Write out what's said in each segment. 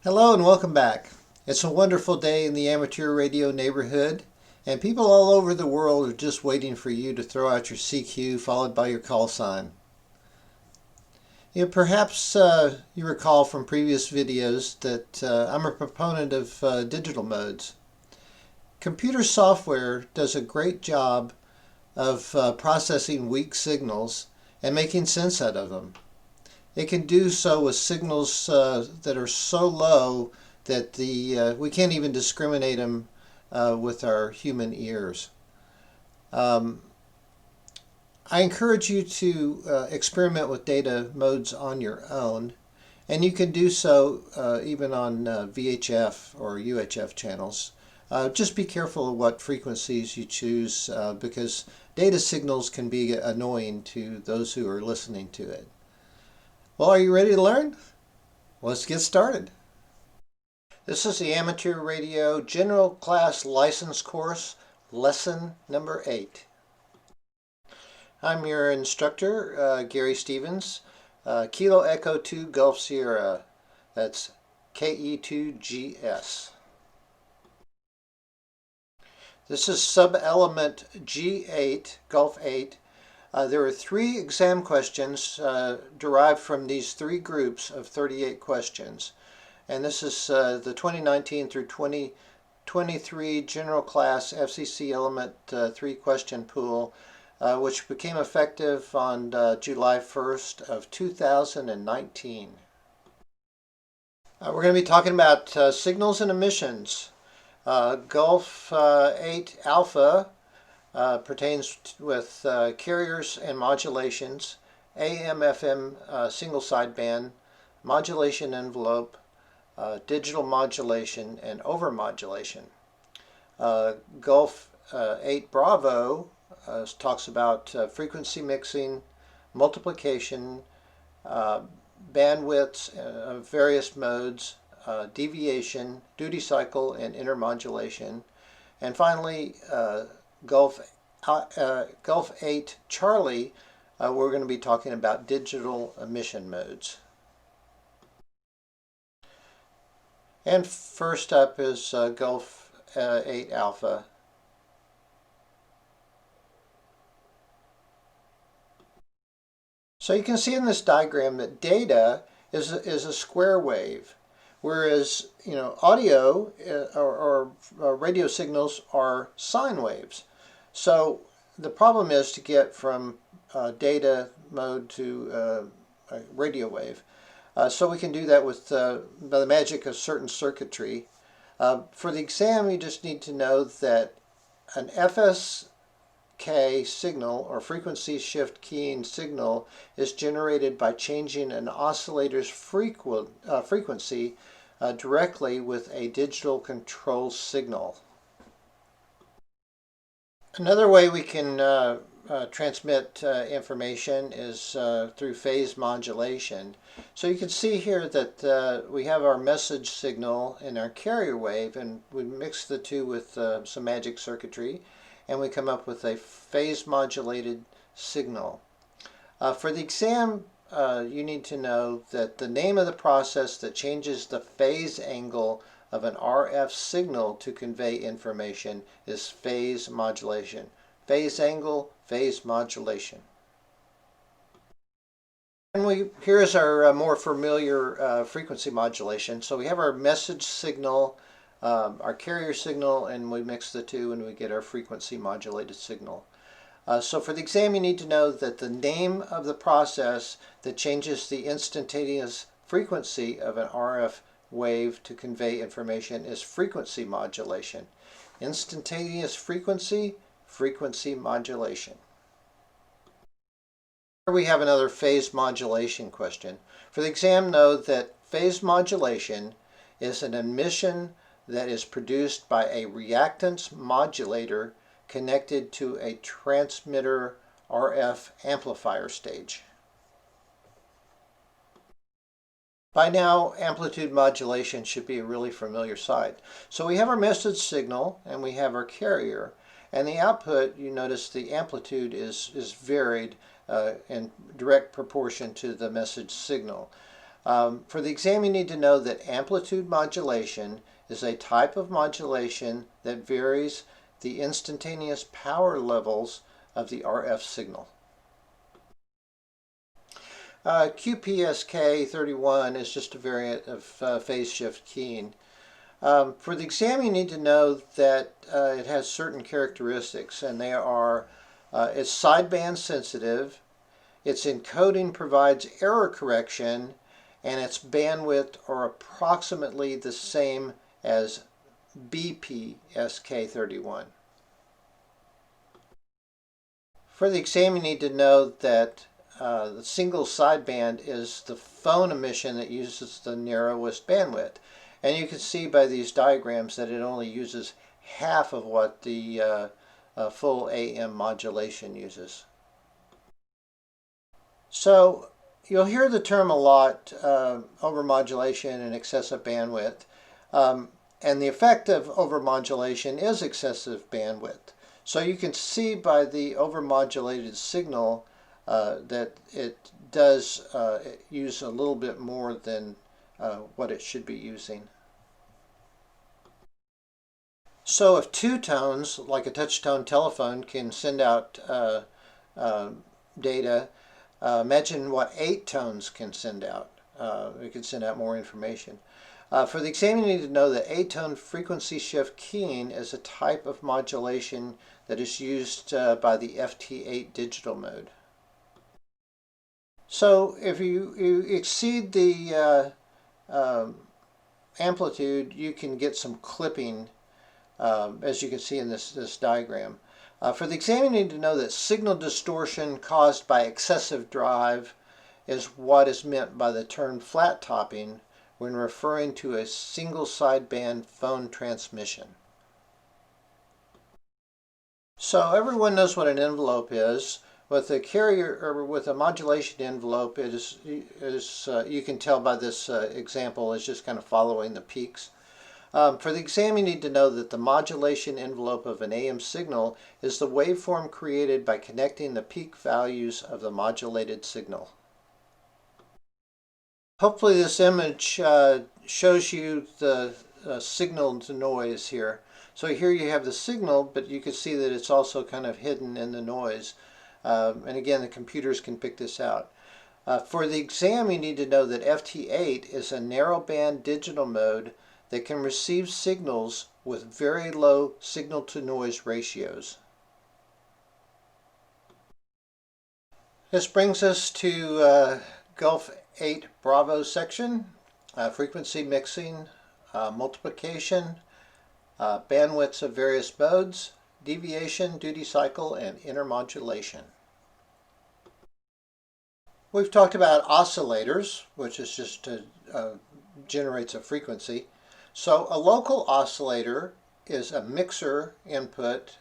Hello and welcome back. It's a wonderful day in the amateur radio neighborhood, and people all over the world are just waiting for you to throw out your CQ followed by your call sign. Perhaps you recall from previous videos that I'm a proponent of digital modes. Computer software does a great job of processing weak signals and making sense out of them. It can do so with signals that are so low that we can't even discriminate them with our human ears. I encourage you to experiment with data modes on your own, and you can do so even on VHF or UHF channels. Just be careful of what frequencies you choose because data signals can be annoying to those who are listening to it. Well, are you ready to learn? Let's get started. This is the Amateur Radio General Class License Course, Lesson number 8. I'm your instructor, Gary Stevens, Kilo Echo 2 Gulf Sierra. That's KE2GS. This is sub-element G8, Gulf 8. There are 3 exam questions derived from these 3 groups of 38 questions. And this is the 2019 through 2023 General Class FCC Element 3 question pool, which became effective on July 1st of 2019. We're going to be talking about signals and emissions. Gulf 8 Alpha pertains with carriers and modulations, AM/FM single-sideband, modulation envelope, digital modulation, and overmodulation. Gulf 8 Bravo talks about frequency mixing, multiplication, bandwidths of various modes, deviation, duty cycle, and intermodulation. And finally, Gulf 8 Charlie, we're going to be talking about digital emission modes. And first up is Gulf 8 Alpha. So you can see in this diagram that data is a square wave, whereas audio or radio signals are sine waves. So the problem is to get from data mode to a radio wave. So we can do that with by the magic of certain circuitry. For the exam, you just need to know that an FSK signal, or frequency shift keying signal, is generated by changing an oscillator's frequency directly with a digital control signal. Another way we can transmit information is through phase modulation. So you can see here that we have our message signal and our carrier wave, and we mix the two with some magic circuitry, and we come up with a phase modulated signal. For the exam, you need to know that the name of the process that changes the phase angle of an RF signal to convey information is phase modulation. Phase angle, phase modulation. And here's our more familiar frequency modulation. So we have our message signal, our carrier signal, and we mix the two and we get our frequency modulated signal. So for the exam, you need to know that the name of the process that changes the instantaneous frequency of an RF wave to convey information is frequency modulation. Instantaneous frequency, frequency modulation. Here we have another phase modulation question. For the exam, know that phase modulation is an emission that is produced by a reactance modulator connected to a transmitter RF amplifier stage. By now, amplitude modulation should be a really familiar sight. So we have our message signal and we have our carrier, and the output, you notice the amplitude is varied in direct proportion to the message signal. For the exam, you need to know that amplitude modulation is a type of modulation that varies the instantaneous power levels of the RF signal. QPSK31 is just a variant of phase shift keying. For the exam, you need to know that it has certain characteristics, and they are it's sideband sensitive, its encoding provides error correction, and its bandwidth are approximately the same as BPSK31. For the exam, you need to know that the single sideband is the phone emission that uses the narrowest bandwidth. And you can see by these diagrams that it only uses half of what the full AM modulation uses. So you'll hear the term a lot, overmodulation and excessive bandwidth. And the effect of overmodulation is excessive bandwidth. So you can see by the overmodulated signal that it does use a little bit more than what it should be using. So if two tones, like a touch-tone telephone, can send out data, imagine what 8 tones can send out. It can send out more information. For the exam, you need to know that 8-tone frequency shift keying is a type of modulation that is used by the FT8 digital mode. So if you exceed the amplitude, you can get some clipping, as you can see in this diagram. For the exam, you need to know that signal distortion caused by excessive drive is what is meant by the term flat topping when referring to a single sideband phone transmission. So everyone knows what an envelope is. With a carrier or with a modulation envelope, it is you can tell by this example, is just kind of following the peaks. For the exam, you need to know that the modulation envelope of an AM signal is the waveform created by connecting the peak values of the modulated signal. Hopefully this image shows you the signal to noise here. So here you have the signal, but you can see that it's also kind of hidden in the noise. And again, the computers can pick this out. For the exam, you need to know that FT8 is a narrowband digital mode that can receive signals with very low signal-to-noise ratios. This brings us to Gulf 8 Bravo section, frequency mixing, multiplication, bandwidths of various modes, deviation, duty cycle, and intermodulation. We've talked about oscillators, which is just generates a frequency. So a local oscillator is a mixer input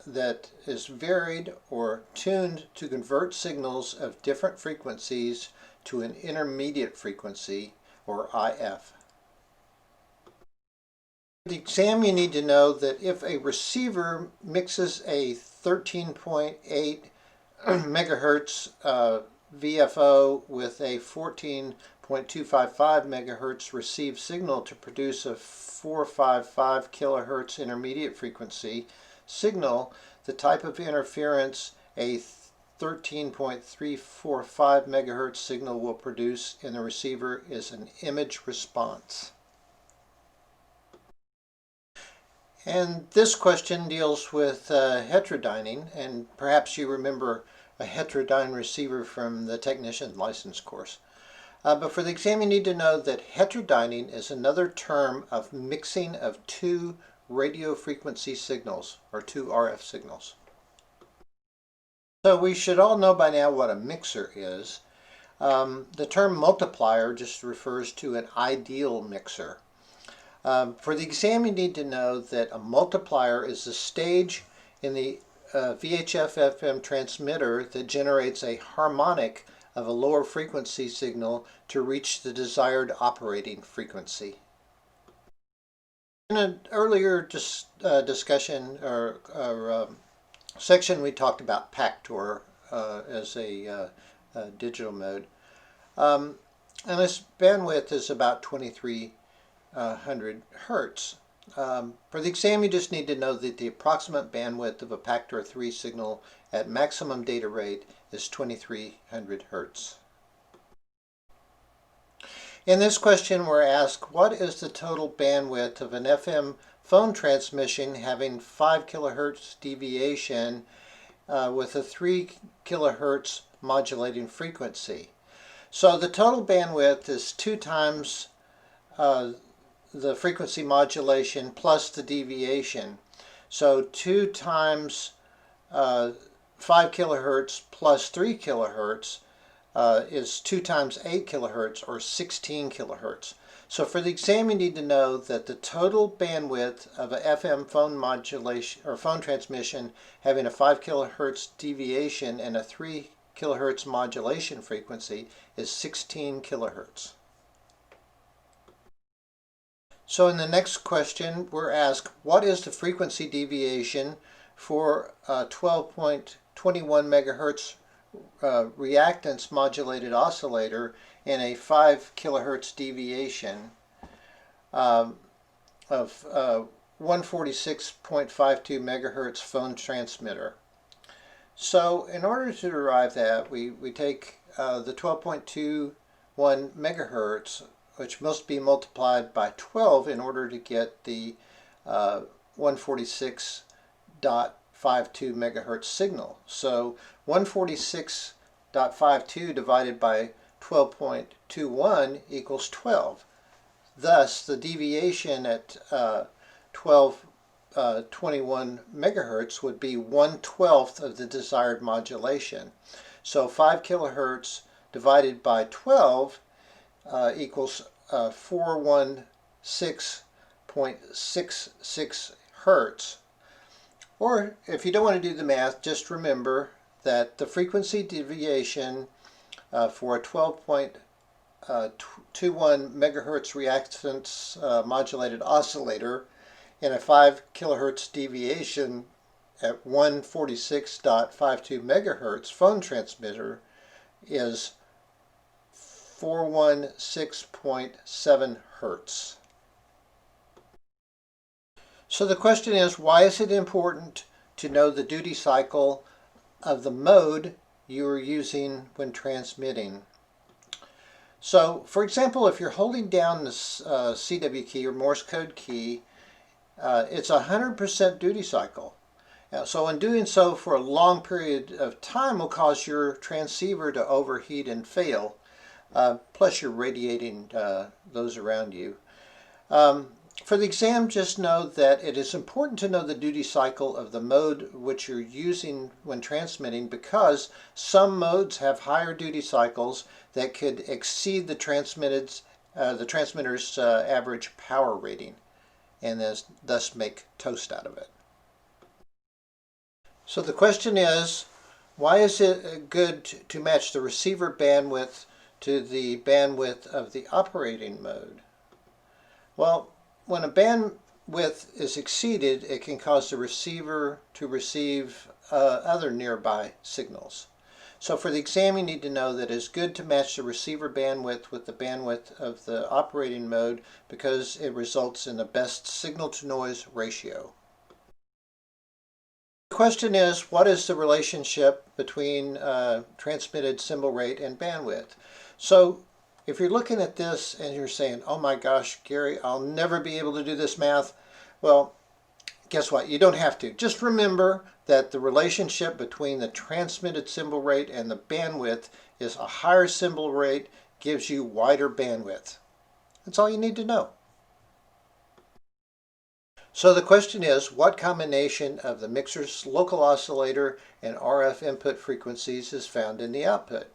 that is varied or tuned to convert signals of different frequencies to an intermediate frequency, or IF. For the exam, you need to know that if a receiver mixes a 13.8 megahertz VFO with a 14.255 megahertz received signal to produce a 455 kilohertz intermediate frequency signal, the type of interference a 13.345 megahertz signal will produce in the receiver is an image response. And this question deals with heterodyning, and perhaps you remember a heterodyne receiver from the technician license course. But for the exam, you need to know that heterodyning is another term of mixing of two radio frequency signals, or two RF signals. So we should all know by now what a mixer is. The term multiplier just refers to an ideal mixer. For the exam, you need to know that a multiplier is a stage in the VHF FM transmitter that generates a harmonic of a lower frequency signal to reach the desired operating frequency. In an earlier discussion or section, we talked about Pactor as a digital mode. and this bandwidth is about 2300 hertz. For the exam, you just need to know that the approximate bandwidth of a factor 3 signal at maximum data rate is 2300 hertz. In this question, we're asked, what is the total bandwidth of an FM phone transmission having 5 kilohertz deviation with a 3 kilohertz modulating frequency? So the total bandwidth is 2 times the frequency modulation plus the deviation. So 2 times 5 kilohertz plus 3 kilohertz is 2 times 8 kilohertz, or 16 kilohertz. So for the exam, you need to know that the total bandwidth of a FM phone modulation or phone transmission having a 5 kilohertz deviation and a 3 kilohertz modulation frequency is 16 kilohertz. So in the next question, we're asked, what is the frequency deviation for a 12.21 megahertz reactance modulated oscillator in a 5 kilohertz deviation of 146.52 megahertz phone transmitter? So in order to derive that, we take the 12.21 megahertz, which must be multiplied by 12 in order to get the 146.52 megahertz signal. So 146.52 divided by 12.21 equals 12. Thus, the deviation at 12.21 megahertz would be 1/12 of the desired modulation. So 5 kilohertz divided by 12 equals 416.66 hertz. Or if you don't want to do the math, just remember that the frequency deviation for a 12.21 megahertz reactance modulated oscillator in a 5 kilohertz deviation at 146.52 megahertz phone transmitter is 416.7 hertz. So the question is, why is it important to know the duty cycle of the mode you are using when transmitting? So, for example, if you're holding down the CW key or Morse code key, it's a 100% duty cycle. So in doing so for a long period of time will cause your transceiver to overheat and fail. Plus you're radiating those around you. For the exam, just know that it is important to know the duty cycle of the mode which you're using when transmitting, because some modes have higher duty cycles that could exceed the transmitter's average power rating, and thus make toast out of it. So the question is, why is it good to match the receiver bandwidth to the bandwidth of the operating mode? Well, when a bandwidth is exceeded, it can cause the receiver to receive other nearby signals. So for the exam, you need to know that it's good to match the receiver bandwidth with the bandwidth of the operating mode, because it results in the best signal-to-noise ratio. The question is, what is the relationship between transmitted symbol rate and bandwidth? So if you're looking at this and you're saying, oh my gosh, Gary, I'll never be able to do this math, well, guess what? You don't have to. Just remember that the relationship between the transmitted symbol rate and the bandwidth is a higher symbol rate gives you wider bandwidth. That's all you need to know. So the question is, what combination of the mixer's local oscillator and RF input frequencies is found in the output?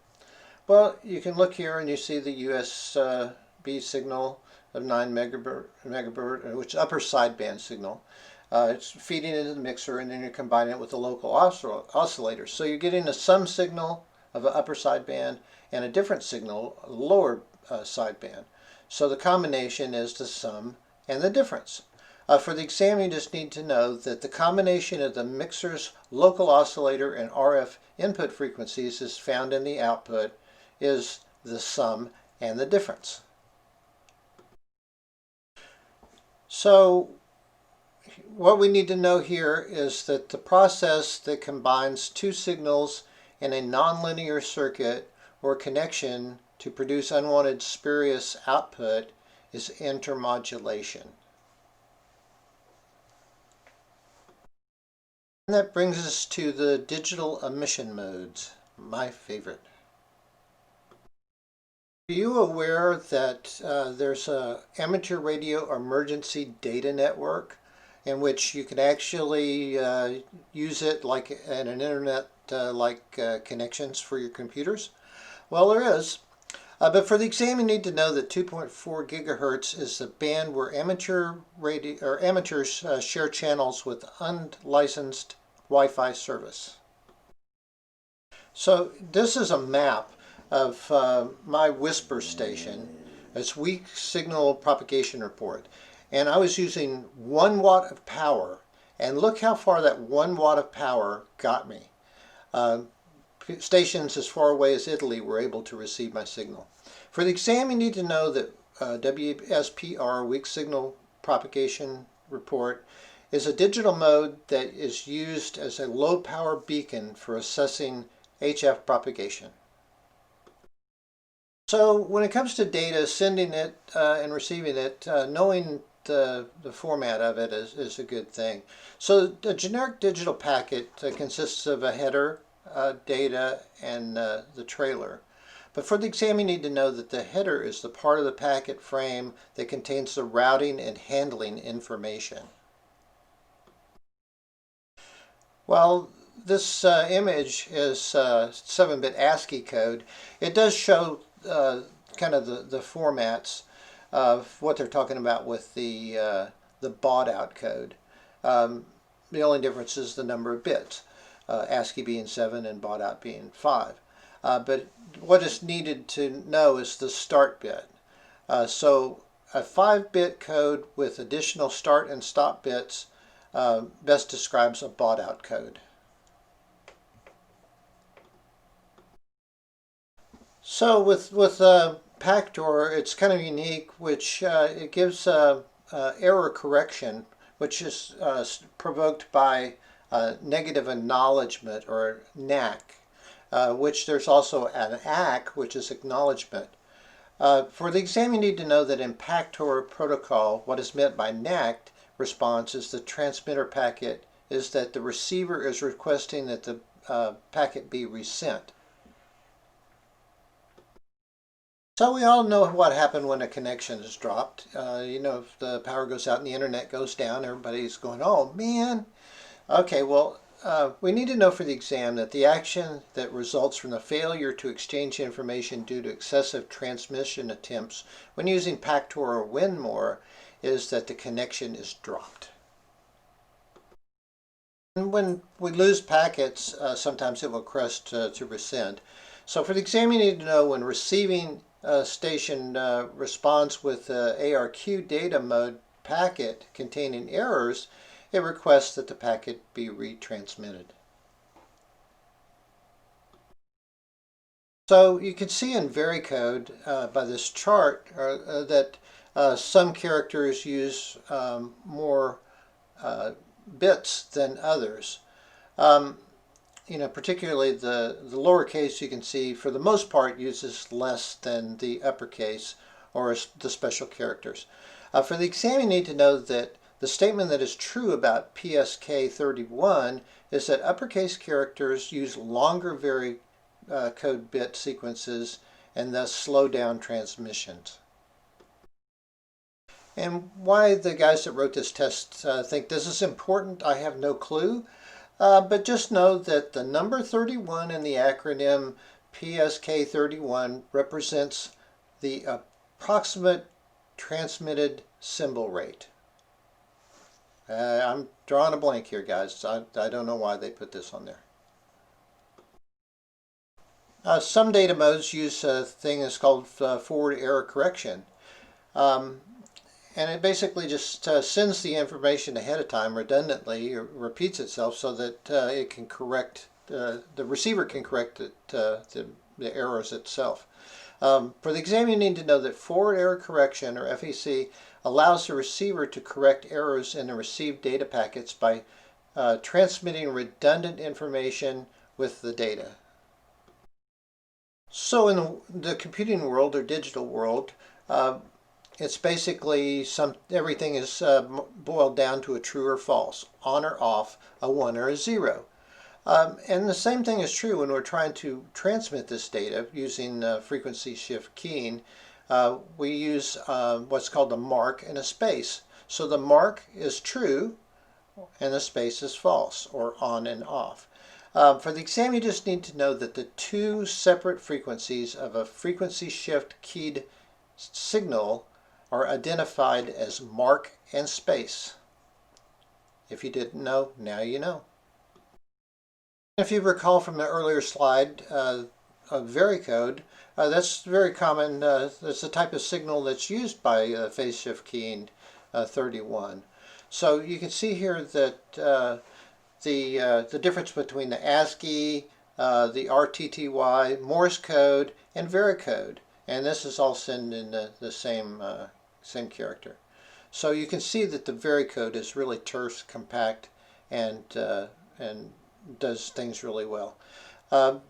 Well, you can look here and you see the USB signal of 9 megahertz, which is upper sideband signal. It's feeding into the mixer, and then you're combining it with the local oscillator. So you're getting a sum signal of an upper sideband and a different signal, a lower sideband. So the combination is the sum and the difference. For the exam, you just need to know that the combination of the mixer's local oscillator and RF input frequencies is found in the output is the sum and the difference. So what we need to know here is that the process that combines two signals in a nonlinear circuit or connection to produce unwanted spurious output is intermodulation. And that brings us to the digital emission modes, my favorite. Are you aware that there's an amateur radio emergency data network in which you can actually use it like in an internet connections for your computers? Well, there is. But for the exam, you need to know that 2.4 gigahertz is the band where amateurs share channels with unlicensed Wi-Fi service. So this is a map of my whisper station. It's weak signal propagation report. And I was using 1 watt of power. And look how far that 1 watt of power got me. Stations as far away as Italy were able to receive my signal. For the exam, you need to know that WSPR, weak signal propagation report, is a digital mode that is used as a low power beacon for assessing HF propagation. So when it comes to data, sending it and receiving it, knowing the format of it is a good thing. So a generic digital packet consists of a header, data, and the trailer. But for the exam, you need to know that the header is the part of the packet frame that contains the routing and handling information. Well, this image is 7-bit ASCII code. It does show kind of the formats of what they're talking about with the baud out code. The only difference is the number of bits, ASCII being 7 and baud out being 5. But what is needed to know is the start bit. So a 5-bit code with additional start and stop bits best describes a baud out code. So with Pactor, it's kind of unique, which it gives error correction, which is provoked by negative acknowledgement, or NAC, which there's also an ACK, which is acknowledgement. For the exam, you need to know that in Pactor protocol, what is meant by NAC response is the transmitter packet is that the receiver is requesting that the packet be resent. So we all know what happened when a connection is dropped. You know, if the power goes out and the internet goes down, everybody's going, oh man. Okay, well, we need to know for the exam that the action that results from the failure to exchange information due to excessive transmission attempts when using Pactor or WinMore is that the connection is dropped. And when we lose packets, sometimes it will request to resend. So for the exam, you need to know when receiving station responds with ARQ data mode packet containing errors, it requests that the packet be retransmitted. So you can see in Varicode by this chart that some characters use more bits than others. You know, particularly the lowercase, you can see for the most part uses less than the uppercase or the special characters. For the exam, you need to know that the statement that is true about PSK31 is that uppercase characters use longer varicode bit sequences and thus slow down transmissions. And why the guys that wrote this test think this is important, I have no clue. But just know that the number 31 in the acronym PSK31 represents the approximate transmitted symbol rate. I'm drawing a blank here, guys. I don't know why they put this on there. Some data modes use a thing that's called forward error correction. And it basically just sends the information ahead of time redundantly, or repeats itself so that it can correct, the receiver can correct the errors itself. For the exam, you need to know that forward error correction, or FEC, allows the receiver to correct errors in the received data packets by transmitting redundant information with the data. So in the computing world or digital world, it's basically everything is boiled down to a true or false, on or off, a 1 or a 0. And the same thing is true when we're trying to transmit this data using frequency shift keying. We use what's called a mark and a space. So the mark is true and the space is false, or on and off. For the exam, you just need to know that the two separate frequencies of a frequency shift keyed signal are identified as mark and space. If you didn't know, now you know. If you recall from the earlier slide of varicode, that's very common. That's the type of signal that's used by phase shift keying 31. So you can see here that the difference between the ASCII, the RTTY, Morse code, and varicode, and this is all sent in the same character. So you can see that the varicode is really terse, compact, and does things really well.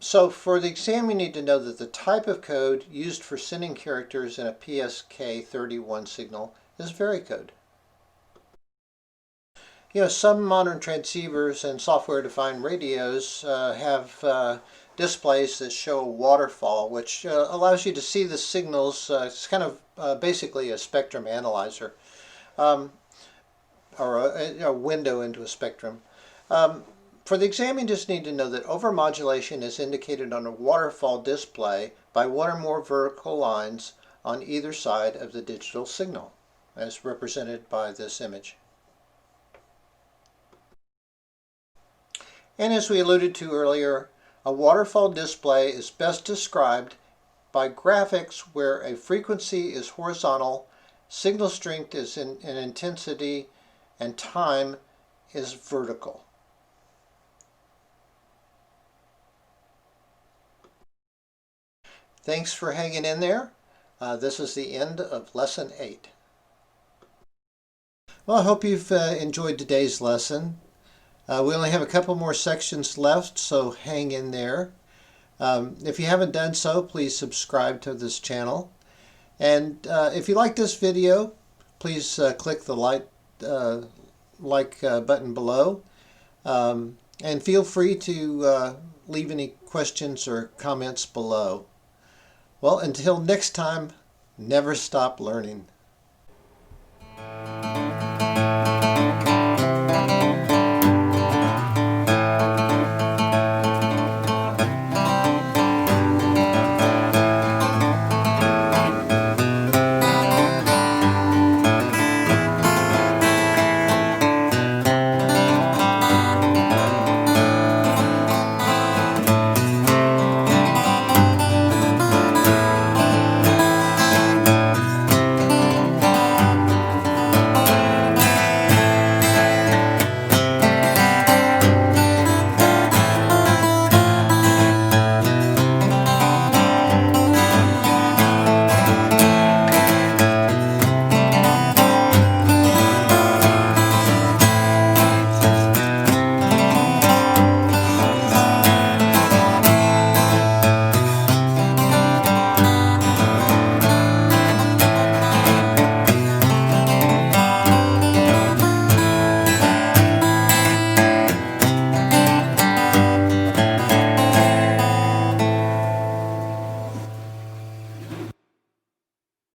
So for the exam, you need to know that the type of code used for sending characters in a PSK31 signal is varicode. You know, some modern transceivers and software-defined radios have displays that show a waterfall, which allows you to see the signals. It's kind of basically a spectrum analyzer, or a window into a spectrum. For the exam, you just need to know that overmodulation is indicated on a waterfall display by one or more vertical lines on either side of the digital signal, as represented by this image. And as we alluded to earlier, a waterfall display is best described by graphics where a frequency is horizontal, signal strength is in intensity, and time is vertical. Thanks for hanging in there. This is the end of Lesson 8. Well, I hope you've enjoyed today's lesson. We only have a couple more sections left, so hang in there. If you haven't done so, please subscribe to this channel. And if you like this video, please click the like button below. And feel free to leave any questions or comments below. Well, until next time, never stop learning.